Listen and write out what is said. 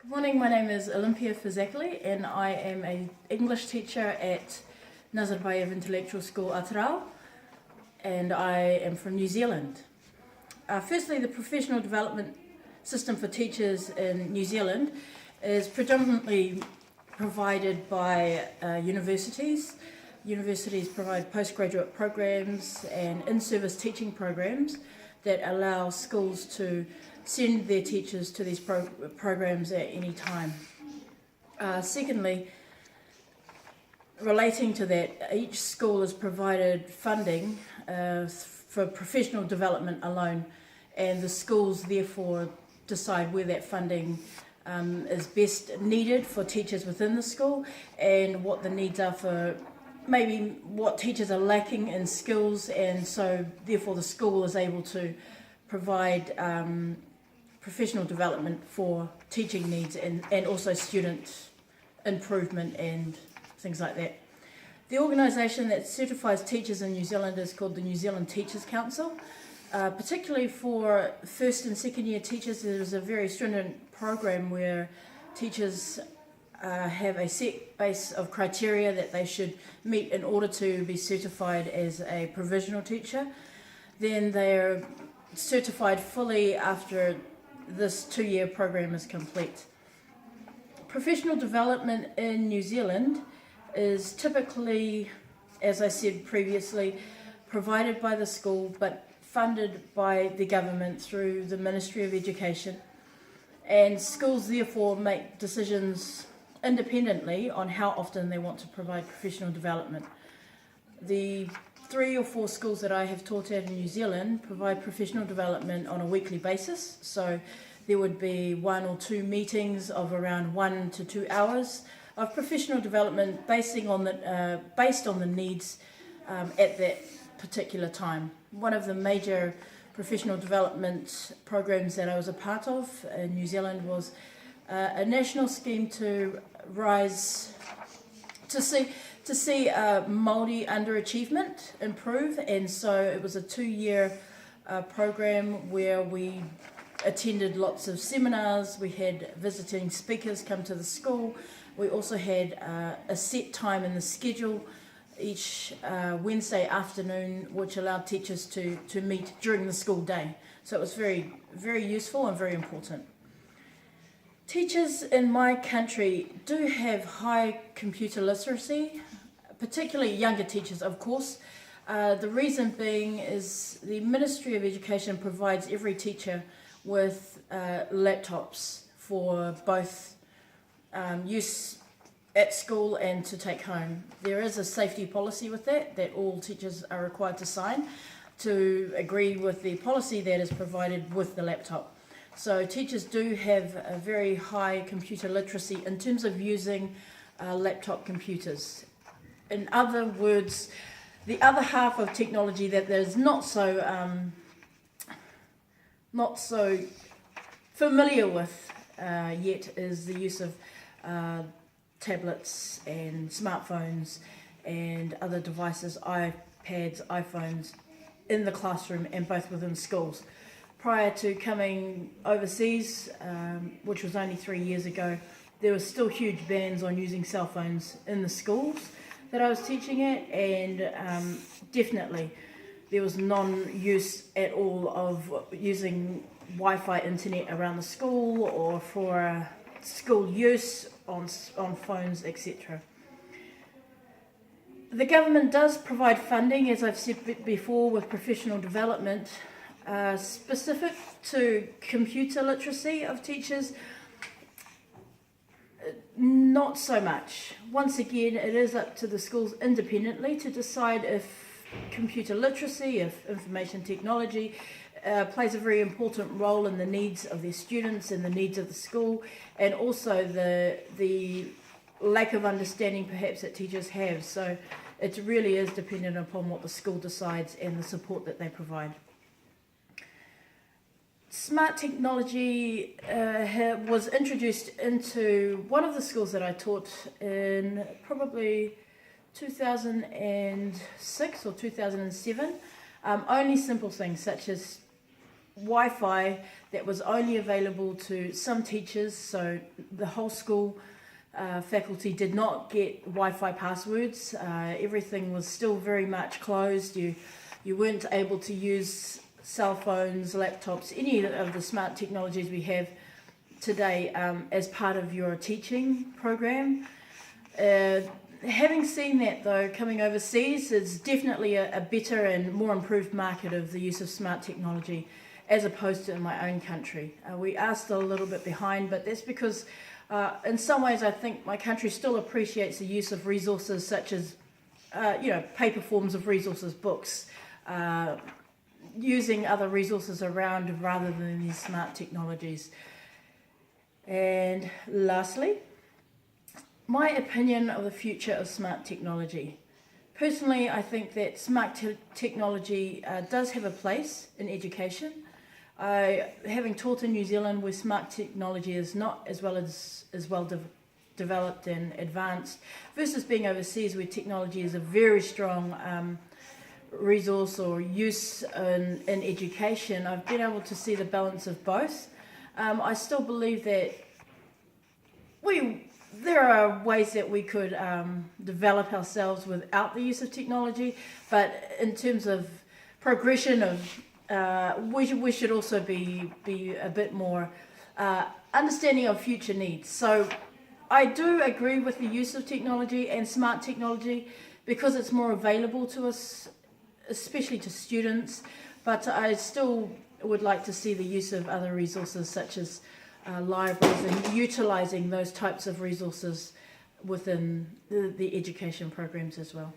Good morning, my name is Olympia Fazakерли and I am an English teacher at Nazarbayev Intellectual School, Arttыру, and I am from New Zealand. Firstly, the professional development system for teachers in New Zealand is predominantly provided by universities. Universities provide postgraduate programs and in-service teaching programs that allow schools to send their teachers to these programs at any time. Secondly, relating to that, each school is provided funding for professional development alone, and the schools therefore decide where that funding is best needed for teachers within the school and what the needs are for maybe what teachers are lacking in skills, and so therefore the school is able to provide professional development for teaching needs and also student improvement and things like that. The organisation that certifies teachers in New Zealand is called the New Zealand Teachers Council. Particularly for first and second year teachers, there's a very stringent program where teachers have a set base of criteria that they should meet in order to be certified as a provisional teacher. Then they're certified fully after this 2-year program is complete. Professional development in New Zealand is typically, as I said previously, provided by the school but funded by the government through the Ministry of Education, and schools therefore make decisions independently on how often they want to provide professional development. The 3 or 4 schools that I have taught at in New Zealand provide professional development on a weekly basis, so there would be 1 or 2 meetings of around 1 to 2 hours of professional development based on the needs at that particular time. One of the major professional development programs that I was a part of in New Zealand was a national scheme to see Māori underachievement improve, and so it was a 2-year program where we attended lots of seminars. We had visiting speakers come to the school. We also had a set time in the schedule each Wednesday afternoon, which allowed teachers to meet during the school day. So it was very, very useful and very important. Teachers in my country do have high computer literacy, particularly younger teachers, of course. The reason being is the Ministry of Education provides every teacher with laptops for both use at school and to take home. There is a safety policy with that all teachers are required to sign to agree with the policy that is provided with the laptop. So teachers do have a very high computer literacy in terms of using laptop computers. In other words, the other half of technology that is not so familiar with yet is the use of tablets and smartphones and other devices, iPads, iPhones, in the classroom and both within schools. Prior to coming overseas, which was only 3 years ago, there were still huge bans on using cell phones in the schools that I was teaching at, and definitely there was non-use at all of using Wi-Fi internet around the school or for school use on phones, etc. The government does provide funding, as I've said before, with professional development specific to computer literacy of teachers. Not so much. Once again, it is up to the schools independently to decide if computer literacy, if information technology plays a very important role in the needs of their students and the needs of the school, and also the lack of understanding perhaps that teachers have. So it really is dependent upon what the school decides and the support that they provide. Smart technology was introduced into one of the schools that I taught in probably 2006 or 2007. Only simple things such as Wi-Fi that was only available to some teachers, so the whole school faculty did not get Wi-Fi passwords. Everything was still very much closed. You weren't able to use cell phones, laptops, any of the smart technologies we have today as part of your teaching program. Having seen that though, coming overseas is definitely a better and more improved market of the use of smart technology as opposed to in my own country. We are still a little bit behind, but that's because in some ways I think my country still appreciates the use of resources such as paper forms of resources, books, using other resources around rather than these smart technologies. And lastly, my opinion of the future of smart technology. Personally, I think that smart technology does have a place in education. Having taught in New Zealand where smart technology is not as well developed and advanced, versus being overseas where technology is a very strong resource or use in education, I've been able to see the balance of both. I still believe that there are ways that we could develop ourselves without the use of technology, but in terms of progression we should also be a bit more understanding of future needs. So I do agree with the use of technology and smart technology because it's more available to us, especially to students, but I still would like to see the use of other resources such as libraries and utilising those types of resources within the education programs as well.